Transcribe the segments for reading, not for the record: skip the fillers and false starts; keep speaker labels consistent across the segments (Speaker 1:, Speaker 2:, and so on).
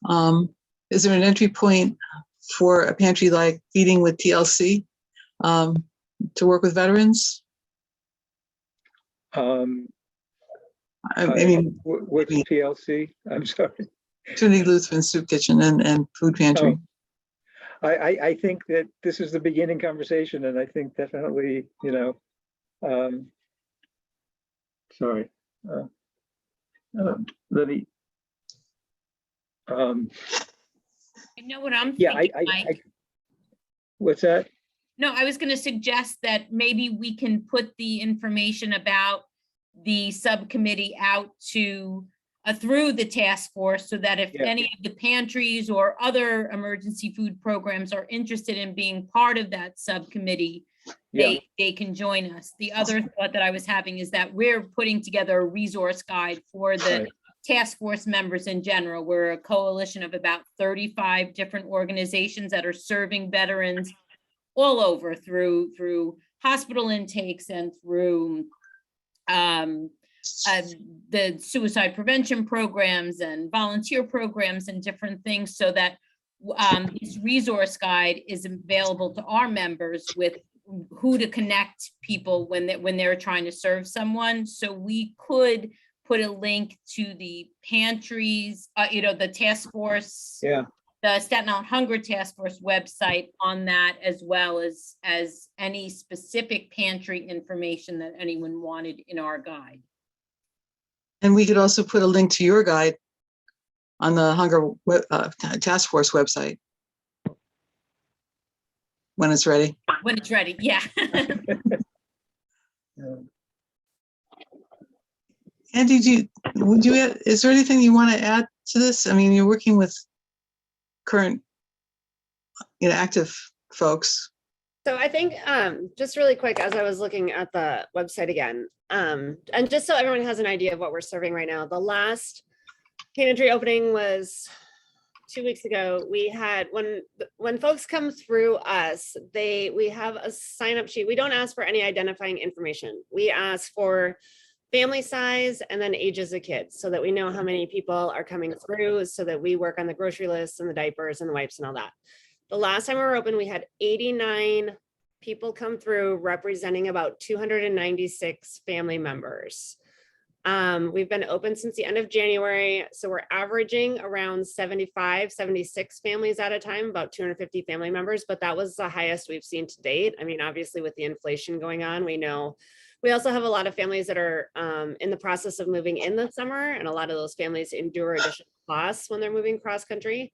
Speaker 1: Is there an entry point for a pantry like Feeding with TLC to work with veterans? I mean,
Speaker 2: what's TLC? I'm sorry.
Speaker 1: Trinity Lutheran Soup Kitchen and Food Pantry.
Speaker 2: I think that this is the beginning conversation, and I think definitely, you know, sorry. Let me.
Speaker 3: You know what I'm
Speaker 2: Yeah,
Speaker 3: thinking, Mike?
Speaker 2: What's that?
Speaker 3: No, I was going to suggest that maybe we can put the information about the subcommittee out to through the task force, so that if any of the pantries or other emergency food programs are interested in being part of that subcommittee, they can join us. The other thought that I was having is that we're putting together a resource guide for the task force members in general. We're a coalition of about 35 different organizations that are serving veterans all over through hospital intakes and through the suicide prevention programs and volunteer programs and different things, so that this resource guide is available to our members with who to connect people when they're trying to serve someone. So we could put a link to the pantries, you know, the task force, the Staten Island Hunger Task Force website on that, as well as any specific pantry information that anyone wanted in our guide.
Speaker 1: And we could also put a link to your guide on the Hunger Task Force website when it's ready.
Speaker 3: When it's ready, yeah.
Speaker 1: Andy, is there anything you want to add to this? I mean, you're working with current, active folks.
Speaker 4: So I think just really quick, as I was looking at the website again, and just so everyone has an idea of what we're serving right now, the last pantry opening was 2 weeks ago. We had, when folks come through us, we have a sign up sheet. We don't ask for any identifying information. We ask for family size and then ages of kids, so that we know how many people are coming through, so that we work on the grocery lists and the diapers and the wipes and all that. The last time we were open, we had 89 people come through, representing about 296 family members. We've been open since the end of January, so we're averaging around 75, 76 families at a time, about 250 family members, but that was the highest we've seen to date. I mean, obviously with the inflation going on, we know we also have a lot of families that are in the process of moving in the summer, and a lot of those families endure additional costs when they're moving cross country.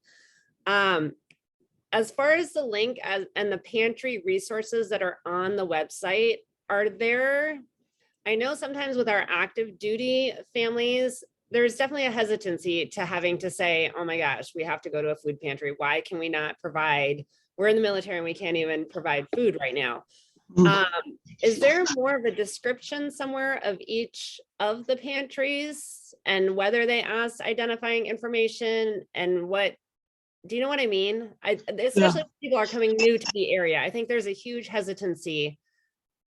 Speaker 4: As far as the link and the pantry resources that are on the website, are there, I know sometimes with our active duty families, there's definitely a hesitancy to having to say, oh my gosh, we have to go to a food pantry. Why can we not provide, we're in the military and we can't even provide food right now. Is there more of a description somewhere of each of the pantries and whether they ask identifying information and what, do you know what I mean? Especially if people are coming new to the area. I think there's a huge hesitancy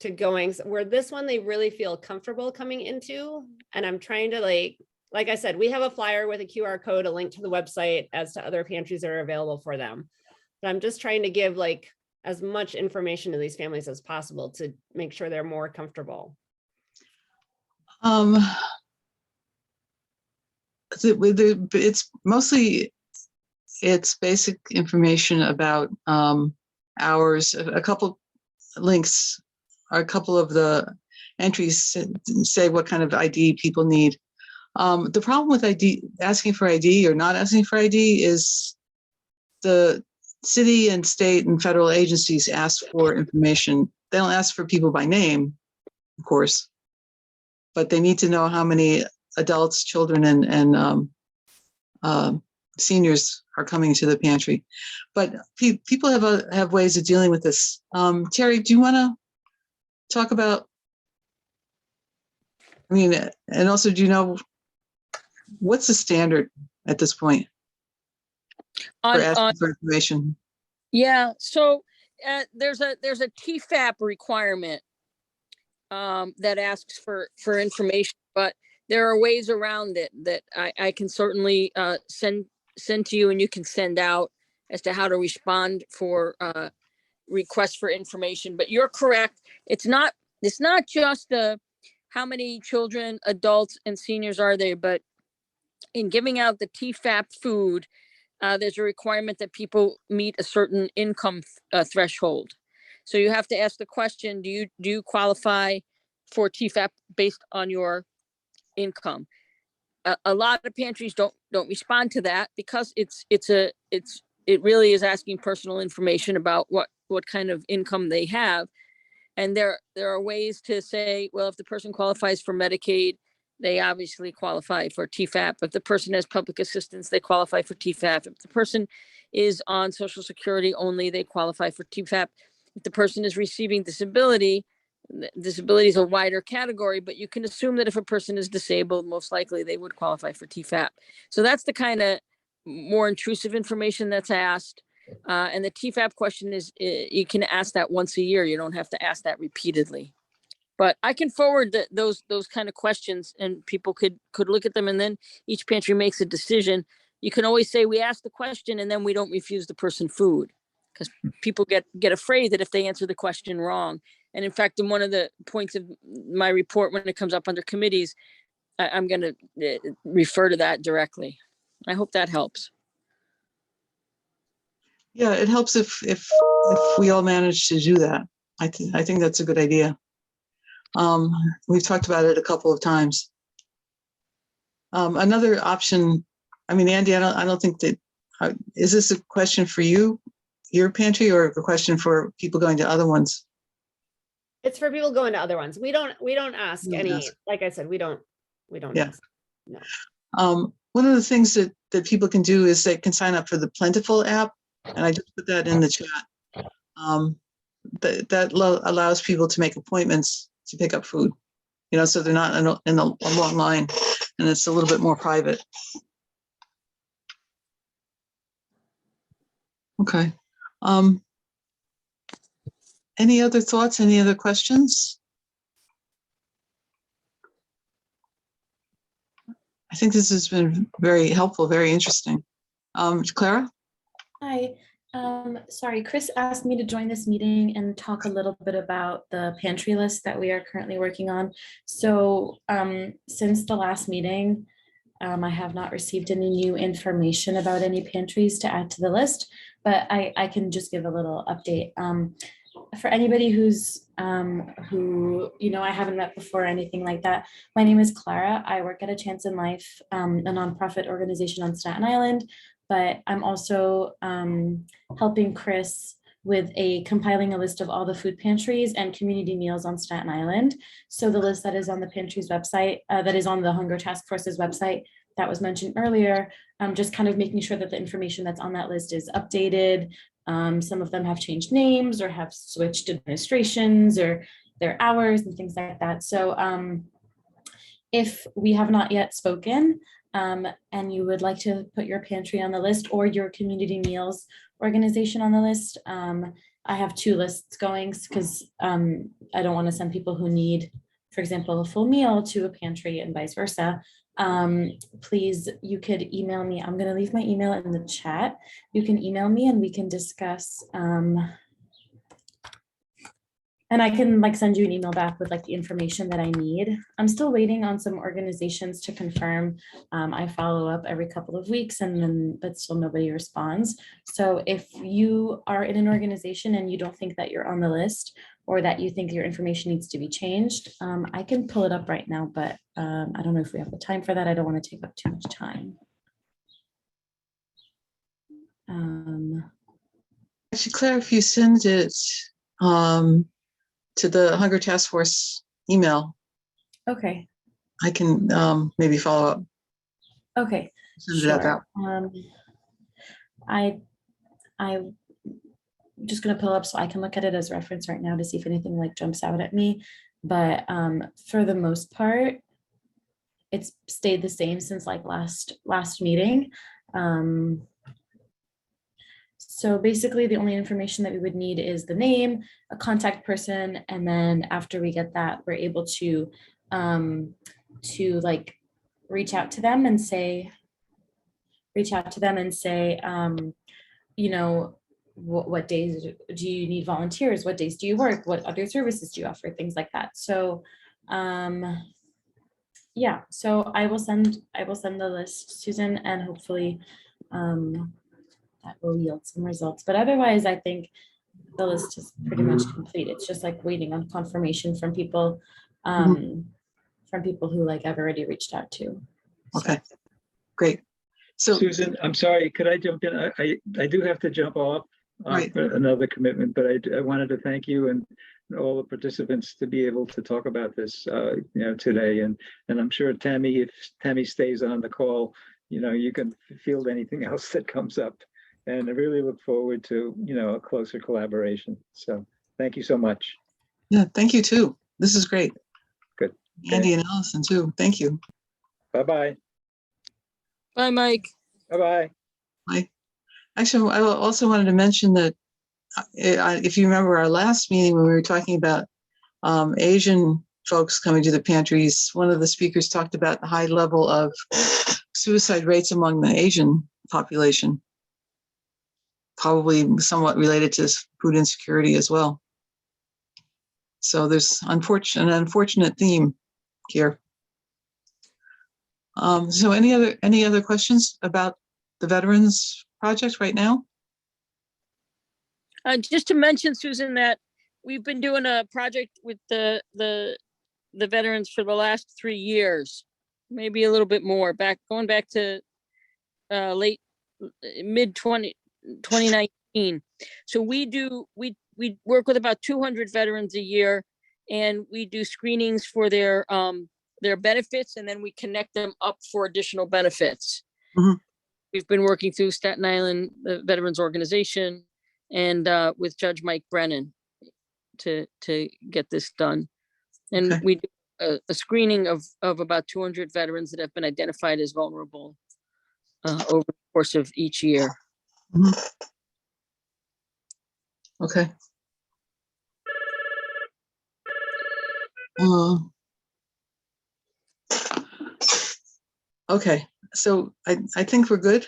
Speaker 4: to going where this one they really feel comfortable coming into. And I'm trying to like I said, we have a flyer with a QR code, a link to the website as to other pantries that are available for them. But I'm just trying to give as much information to these families as possible to make sure they're more comfortable.
Speaker 1: It's mostly, it's basic information about hours, a couple links, or a couple of the entries say what kind of ID people need. The problem with ID, asking for ID or not asking for ID, is the city and state and federal agencies ask for information. They don't ask for people by name, of course, but they need to know how many adults, children, and seniors are coming to the pantry. But people have ways of dealing with this. Terry, do you want to talk about, I mean, and also, do you know, what's the standard at this point for asking for information?
Speaker 5: Yeah, so there's a TFAP requirement that asks for information, but there are ways around it that I can certainly send sent to you and you can send out as to how to respond for requests for information. But you're correct. It's not just how many children, adults, and seniors are there, but in giving out the TFAP food, there's a requirement that people meet a certain income threshold. So you have to ask the question, do you qualify for TFAP based on your income? A lot of pantries don't respond to that because it really is asking personal information about what kind of income they have. And there are ways to say, well, if the person qualifies for Medicaid, they obviously qualify for TFAP. If the person has public assistance, they qualify for TFAP. If the person is on Social Security only, they qualify for TFAP. If the person is receiving disability is a wider category, but you can assume that if a person is disabled, most likely they would qualify for TFAP. So that's the kind of more intrusive information that's asked. And the TFAP question is, you can ask that once a year. You don't have to ask that repeatedly. But I can forward those kind of questions, and people could look at them, and then each pantry makes a decision. You can always say, we asked the question and then we don't refuse the person food, because people get afraid that if they answer the question wrong. And in fact, in one of the points of my report, when it comes up under committees, I'm going to refer to that directly. I hope that helps.
Speaker 1: Yeah, it helps if we all manage to do that. I think that's a good idea. We've talked about it a couple of times. Another option, I mean, Andy, I don't think that, is this a question for you, your pantry, or a question for people going to other ones?
Speaker 4: It's for people going to other ones. We don't ask
Speaker 1: Don't
Speaker 4: any,
Speaker 1: ask.
Speaker 4: like I said, we don't
Speaker 1: Yeah.
Speaker 4: ask. No.
Speaker 1: One of the things that people can do is they can sign up for the Plentiful app, and I just put that in the chat. That allows people to make appointments to pick up food, so they're not in a long line, and it's a little bit more private. Okay. Any other thoughts? Any other questions? I think this has been very helpful, very interesting. Clara?
Speaker 6: Hi, sorry, Chris asked me to join this meeting and talk a little bit about the pantry list that we are currently working on. So since the last meeting, I have not received any new information about any pantries to add to the list, but I can just give a little update. For anybody who's who I haven't met before or anything like that, my name is Clara. I work at A Chance in Life, a nonprofit organization on Staten Island, but I'm also helping Chris with compiling a list of all the food pantries and community meals on Staten Island. So the list that is on the pantry's website, that is on the Hunger Task Force's website that was mentioned earlier, just kind of making sure that the information that's on that list is updated. Some of them have changed names or have switched administrations or their hours and things like that. So if we have not yet spoken and you would like to put your pantry on the list or your community meals organization on the list, I have two lists going because I don't want to send people who need, for example, a full meal to a pantry and vice versa. Please, you could email me. I'm going to leave my email in the chat. You can email me and we can discuss. And I can send you an email back with the information that I need. I'm still waiting on some organizations to confirm. I follow up every couple of weeks but still nobody responds. So if you are in an organization and you don't think that you're on the list or that you think your information needs to be changed, I can pull it up right now, but I don't know if we have the time for that. I don't want to take up too much time.
Speaker 1: Actually, Claire, if you send it to the Hunger Task Force email,
Speaker 6: Okay.
Speaker 1: I can maybe follow up.
Speaker 6: Okay.
Speaker 1: Send it out
Speaker 6: Sure.
Speaker 1: that.
Speaker 6: I'm just going to pull up so I can look at it as reference right now to see if anything jumps out at me. But for the most part, it's stayed the same since last meeting. So basically the only information that we would need is the name, a contact person, and then after we get that, we're able to reach out to them and say, reach out to them and say, you know, what days do you need volunteers? What days do you work? What other services do you offer? Things like that. So, yeah, so I will send the list, Susan, and hopefully that will yield some results. But otherwise, I think the list is pretty much complete. It's just like waiting on confirmation from people, who like I've already reached out to. So.
Speaker 1: Okay, great. So
Speaker 2: Susan, I'm sorry, could I jump in? I do have to jump off
Speaker 1: Right.
Speaker 2: for another commitment, but I wanted to thank you and all the participants to be able to talk about this, today. And I'm sure Tammy, if Tammy stays on the call, you can field anything else that comes up. And I really look forward to, a closer collaboration. So thank you so much.
Speaker 1: yeah, thank you too. This is great.
Speaker 2: Good.
Speaker 1: Andy and Allison too. Thank you.
Speaker 2: Bye-bye.
Speaker 5: Bye, Mike.
Speaker 2: Bye-bye.
Speaker 1: Actually, I also wanted to mention that if you remember our last meeting when we were talking about Asian folks coming to the pantries, one of the speakers talked about the high level of suicide rates among the Asian population, probably somewhat related to food insecurity as well. So there's an unfortunate theme here. So any other questions about the Veterans Project right now?
Speaker 5: Just to mention, Susan, that we've been doing a project with the veterans for the last 3 years, maybe a little bit more, going back to mid 2019. So we work with about 200 veterans a year, and we do screenings for their benefits, and then we connect them up for additional benefits.
Speaker 1: Mhm.
Speaker 5: We've been working through Staten Island, the Veterans Organization, and with Judge Mike Brennan to get this done. And
Speaker 1: Okay.
Speaker 5: we do a screening of about 200 veterans that have been identified as vulnerable over the course of each year.
Speaker 1: Mhm. Okay. Okay, so I think we're good.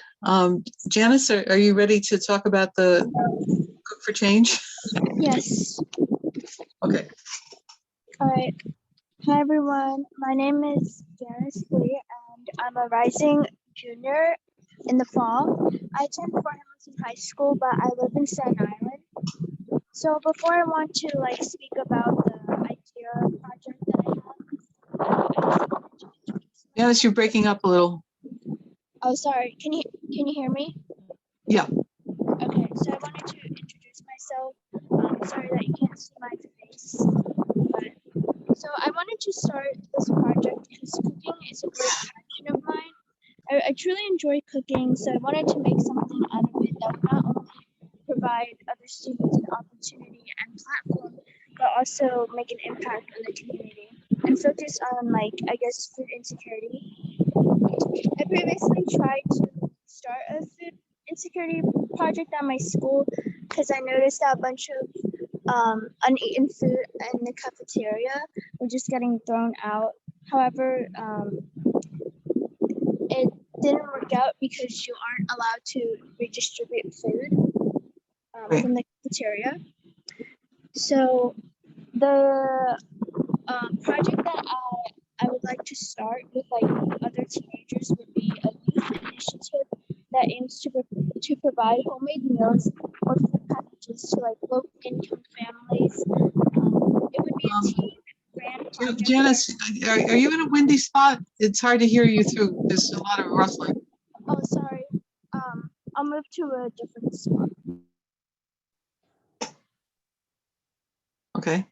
Speaker 1: Janice, are you ready to talk about the Cook for Change?
Speaker 7: Yes.
Speaker 1: Okay.
Speaker 7: All right. Hi, everyone. My name is Janice Lee, and I'm a rising junior in the fall. I attend Fort Hamilton High School, but I live in Staten Island. So before I want to speak about the idea project that I have, I just wanted to introduce
Speaker 1: Janice, you're breaking up a little.
Speaker 7: Oh, sorry. Can you hear me?
Speaker 1: Yeah.
Speaker 7: Okay. So I wanted to introduce myself. Sorry that you can't see my face. But, so I wanted to start this project because cooking is a great passion of mine. I truly enjoy cooking, so I wanted to make something out of it that would not only provide other students an opportunity and platform, but also make an impact on the community and focus on food insecurity. I previously tried to start a food insecurity project at my school because I noticed that a bunch of uneaten food in the cafeteria were just getting thrown out. However, it didn't work out because you aren't allowed to redistribute food
Speaker 1: Right.
Speaker 7: from the cafeteria. So the project that I would like to start with other teenagers would be a youth initiative that aims to provide homemade meals or food packages to low income families. It would be a team ran project.
Speaker 1: Janice, are you in a windy spot? It's hard to hear you through. There's a lot of rustling.
Speaker 7: Oh, sorry. I'll move to a different spot.
Speaker 1: Okay.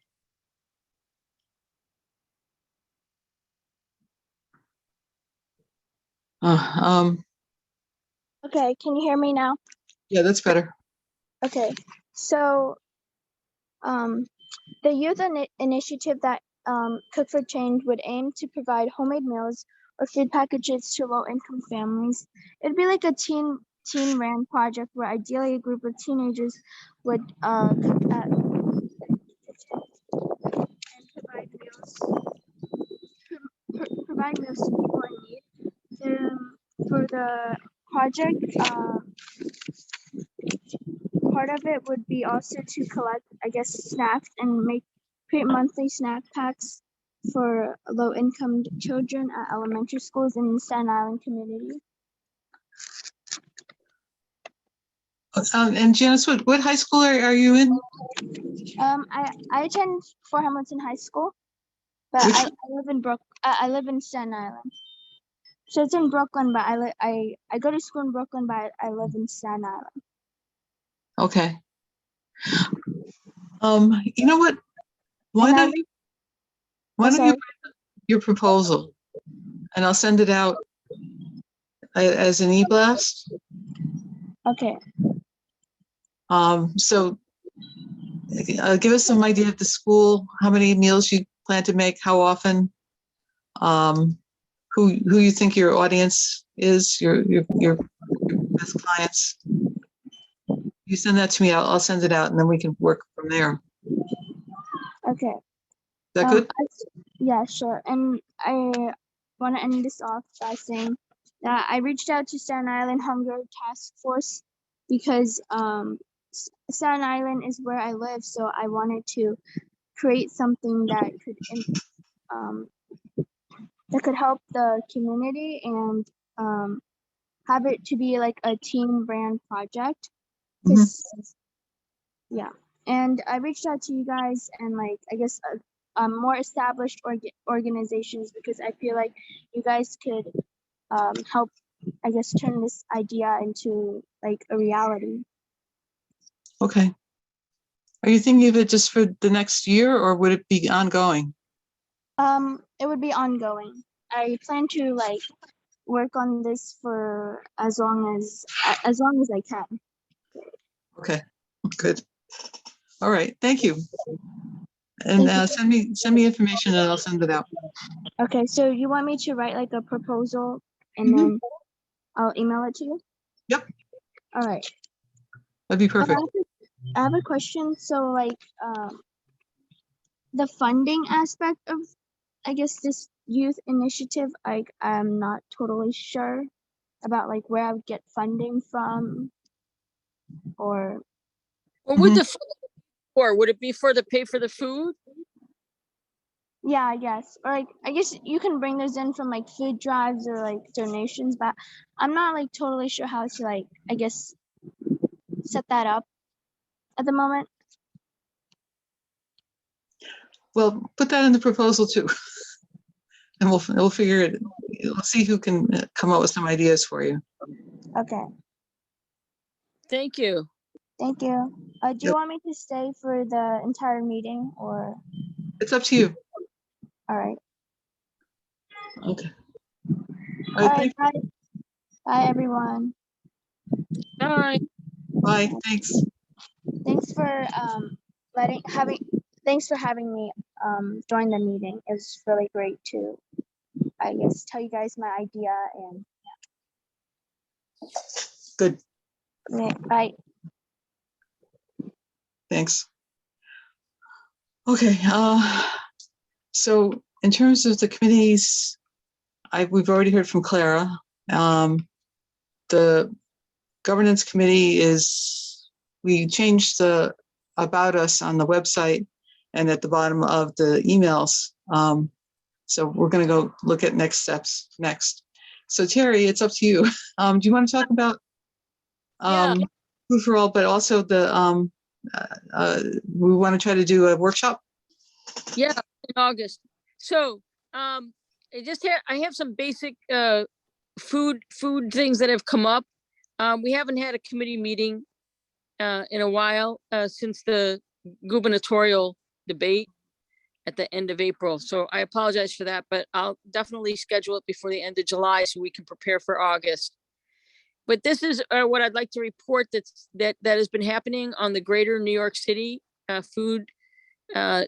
Speaker 7: Okay, can you hear me now?
Speaker 1: Yeah, that's better.
Speaker 7: Okay, so the youth initiative that Cook for Change would aim to provide homemade meals or food packages to low-income families. It'd be like a teen ran project where ideally a group of teenagers would cook at home and provide meals to people in need. For the project, part of it would be also to collect, I guess, snacks and create monthly snack packs for low-income children at elementary schools in the Staten Island community.
Speaker 1: And Janice, what high school are you in?
Speaker 7: I attend Fort Hamilton High School, but
Speaker 1: Which-
Speaker 7: I live in I live in Staten Island. So it's in Brooklyn, but I go to school in Brooklyn, but I live in Staten Island.
Speaker 1: Okay. You know what? Why
Speaker 7: And
Speaker 1: don't you
Speaker 7: sorry.
Speaker 1: write your proposal, and I'll send it out as an e-blast.
Speaker 7: Okay.
Speaker 1: So give us some idea of the school, how many meals you plan to make, how often, who you think your audience is, your best clients. You send that to me, I'll send it out, and then we can work from there.
Speaker 7: Okay.
Speaker 1: Is that good?
Speaker 7: Yeah, sure. And I want to end this off by saying that I reached out to Staten Island Hunger Task Force because Staten Island is where I live, so I wanted to create something that could help the community and have it to be like a team brand project. 'Cause, yeah, and I reached out to you guys and like I guess more established organizations because I feel like you guys could help, I guess, turn this idea into like a reality.
Speaker 1: Okay. Are you thinking of it just for the next year, or would it be ongoing?
Speaker 7: It would be ongoing. I plan to like work on this for as long as I can.
Speaker 1: Okay, good. All right, thank you.
Speaker 7: Thank
Speaker 1: And
Speaker 7: you.
Speaker 1: send me information and I'll send it out.
Speaker 7: Okay, so you want me to write like a proposal and
Speaker 1: Mhm.
Speaker 7: then I'll email it to you?
Speaker 1: Yep.
Speaker 7: All right.
Speaker 1: That'd be perfect.
Speaker 7: I have a question. So like the funding aspect of, I guess, this youth initiative, I'm not totally sure about like where I would get funding from or
Speaker 5: What would the funding be for? Would it be for the pay for the food?
Speaker 7: yeah, I guess. Or like I guess you can bring those in from like food drives or like donations, but I'm not like totally sure how to like, I guess, set that up at the moment.
Speaker 1: Well, put that in the proposal too. And we'll figure it. We'll see who can come up with some ideas for you.
Speaker 7: Okay.
Speaker 5: Thank you.
Speaker 7: Thank you. Do you
Speaker 1: Yep.
Speaker 7: want me to stay for the entire meeting or?
Speaker 1: It's up to you.
Speaker 7: All right.
Speaker 1: Okay.
Speaker 7: All right. Bye. Bye, everyone.
Speaker 5: Bye.
Speaker 1: Bye. Thanks.
Speaker 7: Thanks for thanks for having me join the meeting. It was really great to, I guess, tell you guys my idea and
Speaker 1: Good.
Speaker 7: yeah, bye.
Speaker 1: Thanks. Okay. So in terms of the committees, we've already heard from Clara. The governance committee we changed the about us on the website and at the bottom of the emails. So we're going to go look at next steps next. So Terry, it's up to you. Do you want to talk about Food for All, but also we want to try to do a workshop?
Speaker 5: Yeah, in August. So I have some basic food things that have come up. We haven't had a committee meeting in a while since the gubernatorial debate at the end of April. So I apologize for that, but I'll definitely schedule it before the end of July so we can prepare for August. But this is what I'd like to report that has been happening on the greater New York City food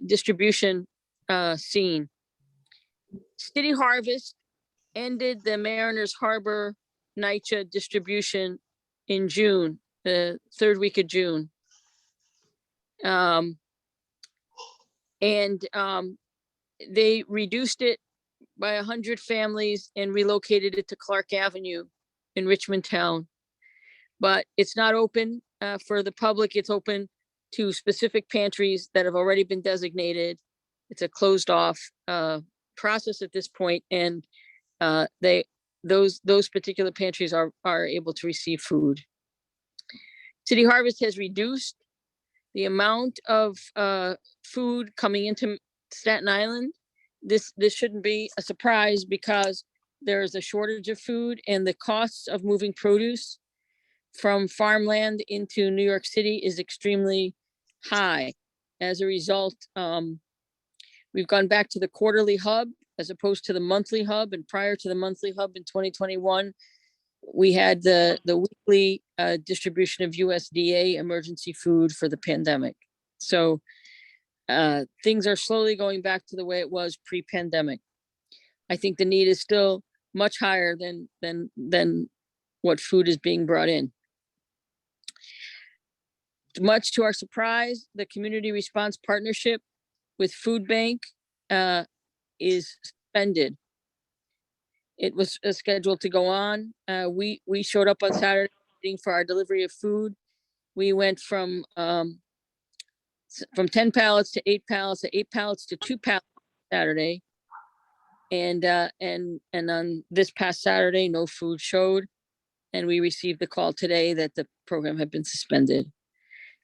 Speaker 5: distribution scene. City Harvest ended the Mariners Harbor NYCHA distribution in June, the third week of June. They reduced it by 100 families and relocated it to Clark Avenue in Richmond Town. But it's not open for the public. It's open to specific pantries that have already been designated. It's a closed off process at this point, and those particular pantries are able to receive food. City Harvest has reduced the amount of food coming into Staten Island. This shouldn't be a surprise because there's a shortage of food, and the costs of moving produce from farmland into New York City is extremely high. As a result, we've gone back to the quarterly hub as opposed to the monthly hub. And prior to the monthly hub in 2021, we had the weekly distribution of USDA emergency food for the pandemic. So things are slowly going back to the way it was pre-pandemic. I think the need is still much higher than what food is being brought in. Much to our surprise, the community response partnership with Food Bank is suspended. It was scheduled to go on. We showed up on Saturday for our delivery of food. We went from 10 pallets to 8 pallets to 8 pallets to 2 pallets Saturday. And on this past Saturday, no food showed. And we received the call today that the program had been suspended.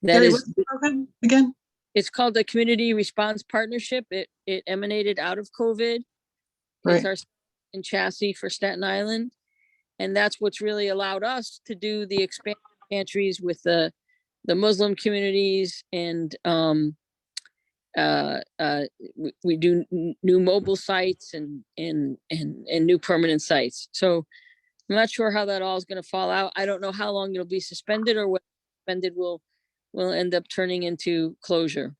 Speaker 5: That
Speaker 1: Gary,
Speaker 5: is,
Speaker 1: what's the program again?
Speaker 5: it's called the Community Response Partnership. It emanated out of COVID.
Speaker 1: Right.
Speaker 5: It's our and chassis for Staten Island. And that's what's really allowed us to do the expanded pantries with the Muslim communities, and we do new mobile sites and new permanent sites. So I'm not sure how that all is going to fall out. I don't know how long it'll be suspended, or what suspended will end up turning into closure.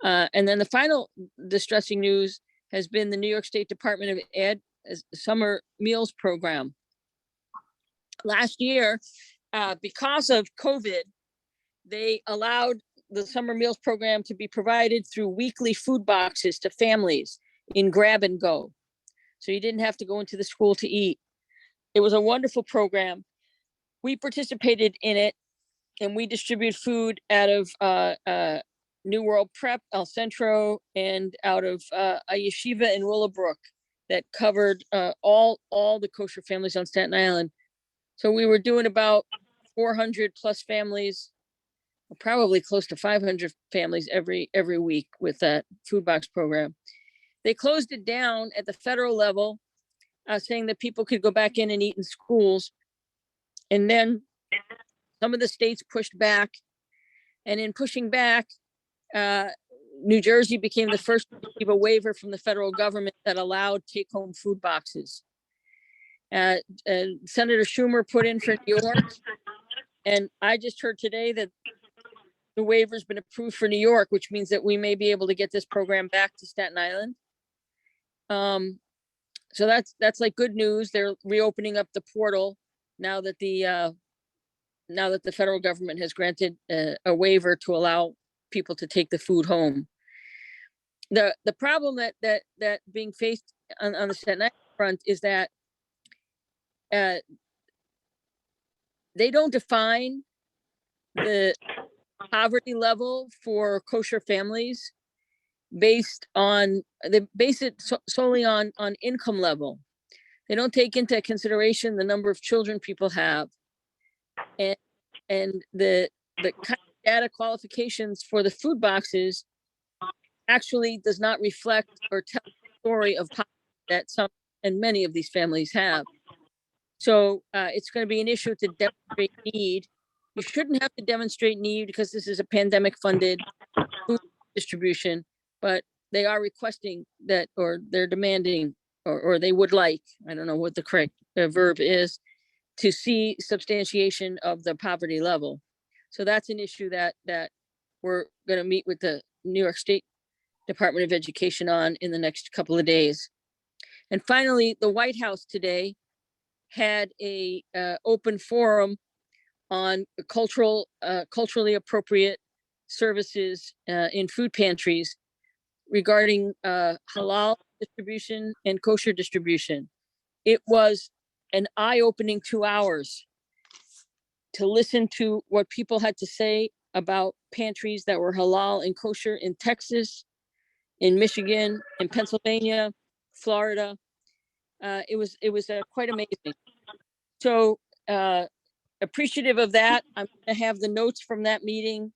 Speaker 5: And then the final distressing news has been the New York State Department of Ed summer meals program. Last year, because of COVID, they allowed the summer meals program to be provided through weekly food boxes to families in grab and go. So you didn't have to go into the school to eat. It was a wonderful program. We participated in it, and we distribute food out of New World Prep, El Centro, and out of a yeshiva in Willowbrook that covered all the kosher families on Staten Island. So we were doing about 400 plus families, probably close to 500 families every week with that food box program. They closed it down at the federal level, saying that people could go back in and eat in schools. And then some of the states pushed back, and in pushing back, New Jersey became the first to receive a waiver from the federal government that allowed take-home food boxes. Senator Schumer put in for New York, and I just heard today that the waiver's been approved for New York, which means that we may be able to get this program back to Staten Island. So that's like good news. They're reopening up the portal now that the federal government has granted a waiver to allow people to take the food home. The problem that being faced on the Staten Island front is that they don't define the poverty level for kosher families based on, they base it solely on income level. They don't take into consideration the number of children people have, and the kind of data qualifications for the food boxes actually does not reflect or tell the story of poverty that some and many of these families have. So it's going to be an issue to demonstrate need. You shouldn't have to demonstrate need because this is a pandemic funded food distribution, but they are requesting that, or they're demanding, or they would like, I don't know what the correct verb is, to see substantiation of the poverty level. So that's an issue that we're going to meet with the New York State Department of Education on in the next couple of days. And finally, the White House today had a open forum on culturally appropriate services in food pantries regarding halal distribution and kosher distribution. It was an eye-opening 2 hours to listen to what people had to say about pantries that were halal and kosher in Texas, in Michigan, in Pennsylvania, Florida. It was quite amazing. So appreciative of that. I'm going to have the notes from that meeting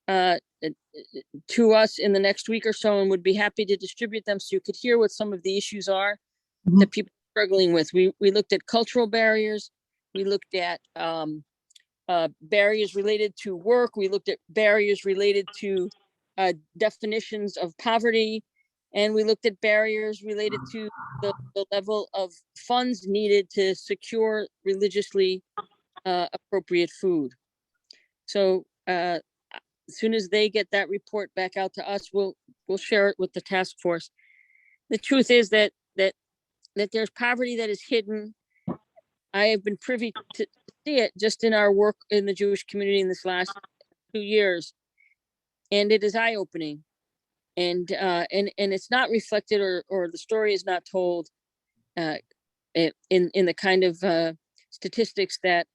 Speaker 5: to us in the next week or so, and would be happy to distribute them so you could hear what some of the issues are that people are struggling with. We looked at cultural barriers. We looked at barriers related to work. We looked at barriers related to definitions of poverty. And we looked at barriers related to the level of funds needed to secure religiously appropriate food. So as soon as they get that report back out to us, we'll share it with the task force. The truth is that there's poverty that is hidden. I have been privy to see it just in our work in the Jewish community in this last 2 years, and it is eye-opening. And it's not reflected, or the story is not told in the kind of statistics that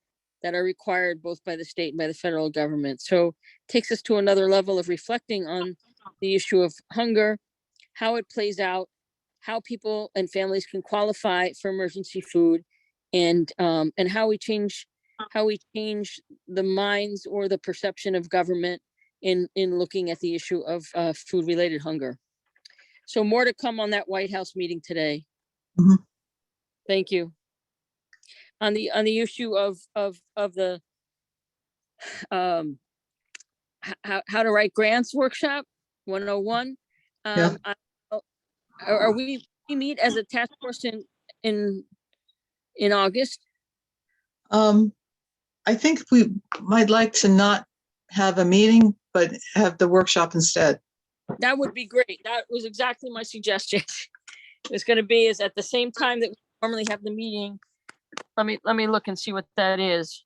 Speaker 5: are required both by the state and by the federal government. So it takes us to another level of reflecting on the issue of hunger, how it plays out, how people and families can qualify for emergency food, and how we change the minds or the perception of government in looking at the issue of food-related hunger. So more to come on that White House meeting today.
Speaker 1: Mhm.
Speaker 5: Thank you. On the issue of the how to write grants workshop 101.
Speaker 1: Yeah.
Speaker 5: We meet as a task force in August?
Speaker 1: I think we might like to not have a meeting, but have the workshop instead.
Speaker 5: That would be great. That was exactly my suggestion. It's going to be is at the same time that we normally have the meeting. Let me look and see what that is.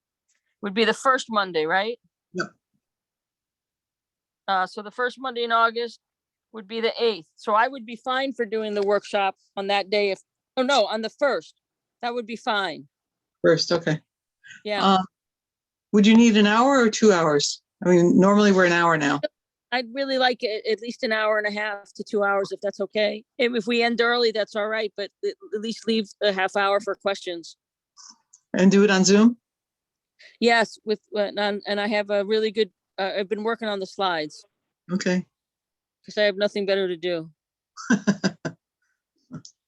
Speaker 5: Would be the first Monday, right?
Speaker 1: Yep.
Speaker 5: So the first Monday in August would be the 8th. So I would be fine for doing the workshop on that day. On the 1st, that would be fine.
Speaker 1: First, okay.
Speaker 5: Yeah.
Speaker 1: Would you need an hour or 2 hours? I mean, normally we're an hour now.
Speaker 5: I'd really like at least an hour and a half to 2 hours, if that's okay. If we end early, that's all right, but at least leave a half hour for questions.
Speaker 1: And do it on Zoom?
Speaker 5: Yes, and I have a really good, I've been working on the slides
Speaker 1: Okay.
Speaker 5: because I have nothing better to do.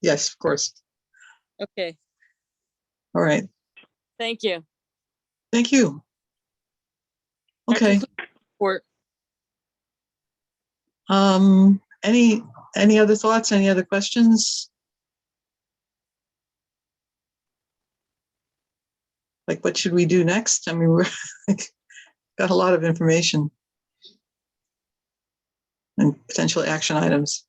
Speaker 1: Yes, of course.
Speaker 5: Okay,
Speaker 1: All right.
Speaker 5: thank you.
Speaker 1: Thank you.
Speaker 5: That
Speaker 1: Okay.
Speaker 5: concludes the report.
Speaker 1: Any other thoughts? Any other questions? Like, what should we do next? I mean, we're got a lot of information and potential action items.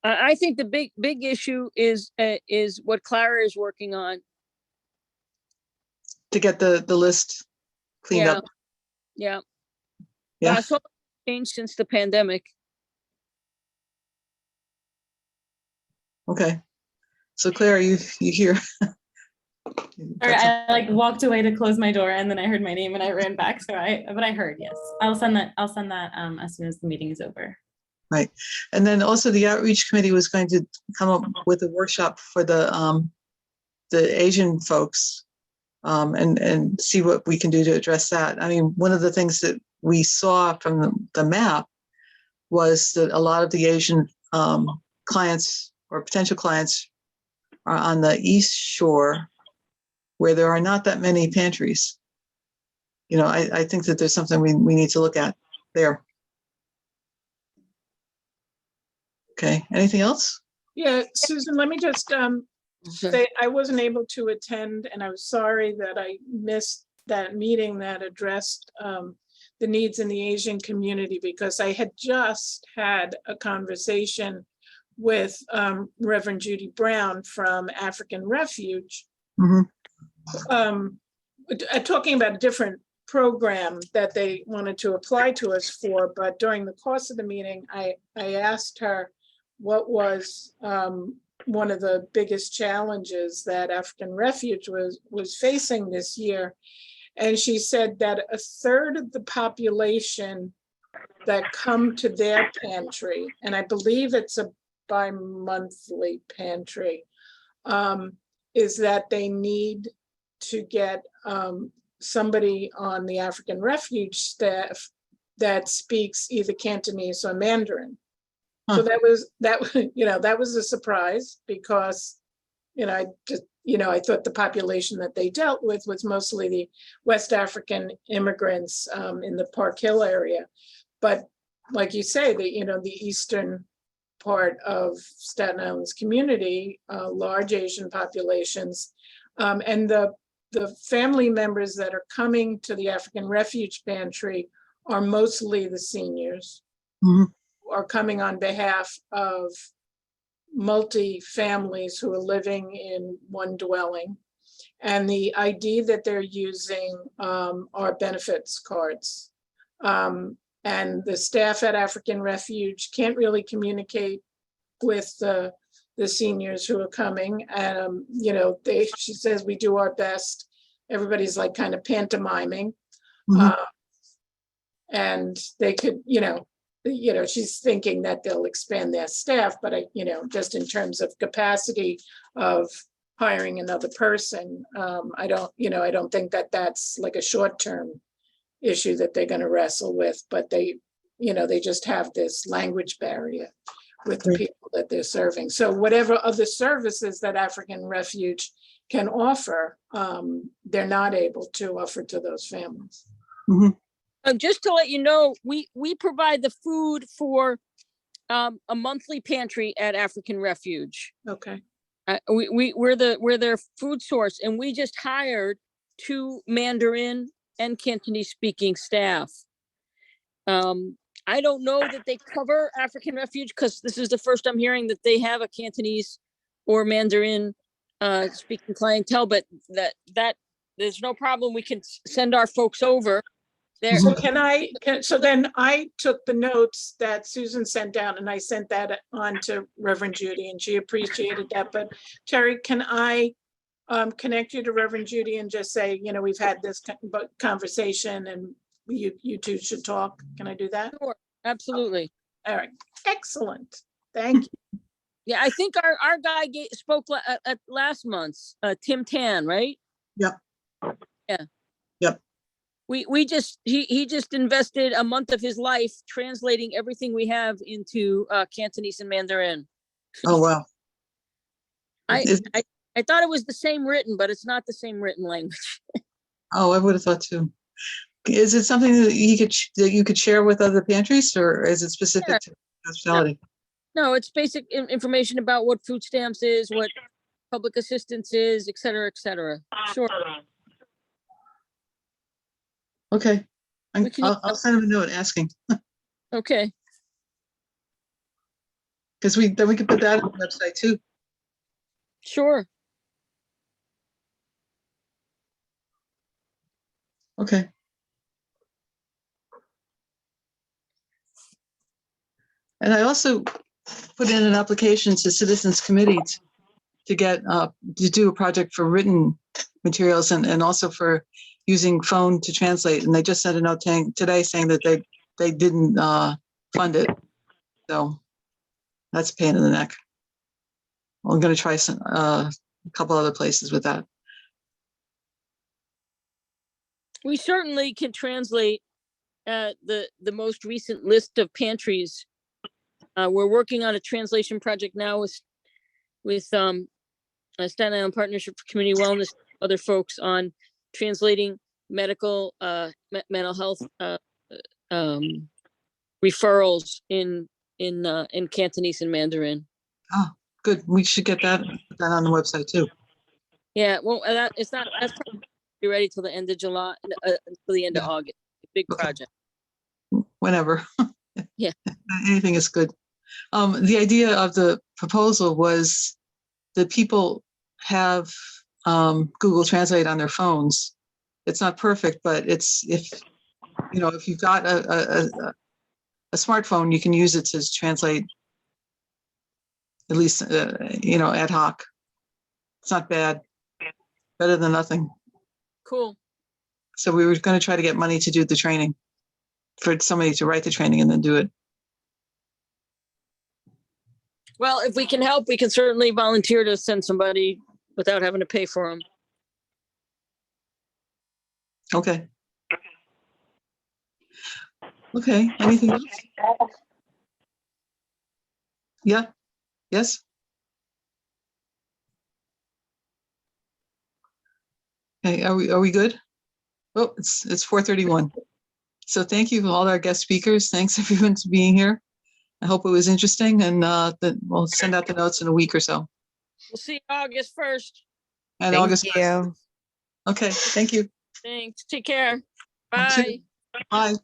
Speaker 5: I think the big issue is what Clara is working on.
Speaker 1: To get the list cleaned up.
Speaker 5: Yeah.
Speaker 1: Yeah.
Speaker 5: So much changed since the pandemic.
Speaker 1: Okay. So Claire, you here?
Speaker 6: Sorry, I walked away to close my door and then I heard my name and I ran back. But I heard, yes. I'll send that as soon as the meeting is over.
Speaker 1: Right. And then also the outreach committee was going to come up with a workshop for the Asian folks and see what we can do to address that. I mean, one of the things that we saw from the map was that a lot of the Asian clients or potential clients are on the East Shore, where there are not that many pantries. You know, I think that there's something we need to look at there. Okay, anything else?
Speaker 8: Yeah, Susan, let me just say I wasn't able to attend, and I was sorry that I missed that meeting that addressed the needs in the Asian community, because I had just had a conversation with Reverend Judy Brown from African Refuge, talking about a different program that they wanted to apply to us for. But during the course of the meeting, I asked her what was one of the biggest challenges that African Refuge was facing this year. And she said that a third of the population that come to their pantry, and I believe it's a bi-monthly pantry, is that they need to get somebody on the African Refuge staff that speaks either Cantonese or Mandarin. So that was a surprise because, I thought the population that they dealt with was mostly the West African immigrants in the Park Hill area. But like you say, the eastern part of Staten Island's community, large Asian populations, and the family members that are coming to the African Refuge Pantry are mostly the seniors.
Speaker 1: Mhm.
Speaker 8: Are coming on behalf of multi-families who are living in one dwelling. And the ID that they're using are benefits cards. And the staff at African Refuge can't really communicate with the seniors who are coming. She says we do our best. Everybody's like kind of pantomiming.
Speaker 1: Mhm.
Speaker 8: And they could, she's thinking that they'll expand their staff, but just in terms of capacity of hiring another person, I don't think that that's like a short-term issue that they're going to wrestle with, but they just have this language barrier with the
Speaker 1: Right.
Speaker 8: people that they're serving. So whatever other services that African Refuge can offer, they're not able to offer to those families.
Speaker 1: Mhm.
Speaker 5: Just to let you know, we provide the food for a monthly pantry at African Refuge.
Speaker 8: Okay.
Speaker 5: We're their food source, and we just hired 2 Mandarin and Cantonese speaking staff. I don't know that they cover African Refuge because this is the first I'm hearing that they have a Cantonese or Mandarin speaking clientele, but that there's no problem. We can send our folks over there.
Speaker 8: So so then I took the notes that Susan sent out and I sent that on to Reverend Judy and she appreciated that. But Terry, can I connect you to Reverend Judy and just say, we've had this conversation and you two should talk? Can I do that?
Speaker 5: Sure, absolutely.
Speaker 8: All right. Excellent. Thank you.
Speaker 5: Yeah, I think our guy spoke at last month's, Tim Tan, right?
Speaker 1: Yep.
Speaker 5: Yeah.
Speaker 1: Yep.
Speaker 5: He just invested a month of his life translating everything we have into Cantonese and Mandarin.
Speaker 1: Oh, wow.
Speaker 5: I
Speaker 1: Is-
Speaker 5: thought it was the same written, but it's not the same written language.
Speaker 1: Oh, I would have thought too. Is it something that you could share with other pantries, or is it specific
Speaker 5: Yeah.
Speaker 1: to hospitality?
Speaker 5: No, it's basic information about what food stamps is, what public assistance is, et cetera, et cetera. Sure.
Speaker 1: Okay.
Speaker 5: We can-
Speaker 1: I'll send him a note asking,
Speaker 5: Okay.
Speaker 1: because then we could put that on the website too.
Speaker 5: Sure.
Speaker 1: Okay. And I also put in an application to Citizens Committee to get to do a project for written materials and also for using phone to translate. And they just sent a note today saying that they didn't fund it. So that's a pain in the neck. Well, I'm going to try a couple other places with that.
Speaker 5: We certainly can translate the most recent list of pantries. We're working on a translation project now with Staten Island Partnership for Community Wellness, other folks on translating medical mental health referrals in Cantonese and Mandarin.
Speaker 1: Oh, good. We should get that on the website too.
Speaker 5: Yeah, well, that's probably be ready till the end of July, until the end of August. A big
Speaker 1: Okay.
Speaker 5: project.
Speaker 1: Whenever.
Speaker 5: Yeah.
Speaker 1: Anything is good. The idea of the proposal was that people have Google Translate on their phones. It's not perfect, but if you've got a smartphone, you can use it to translate at least, ad hoc. It's not bad. Better than nothing.
Speaker 5: Cool.
Speaker 1: So we were going to try to get money to do the training, for somebody to write the training and then do it.
Speaker 5: Well, if we can help, we can certainly volunteer to send somebody without having to pay for them.
Speaker 1: Okay. Okay, anything else? Yeah, yes? Okay, are we good? Oh, it's 4:31. So thank you to all our guest speakers. Thanks everyone for being here. I hope it was interesting, and then we'll send out the notes in a week or so.
Speaker 5: We'll see you August 1st.
Speaker 1: And
Speaker 9: Thank
Speaker 1: August 1st.
Speaker 9: you.
Speaker 1: Okay, thank you.
Speaker 5: Thanks. Take care.
Speaker 1: You too.
Speaker 5: Bye.
Speaker 1: Bye.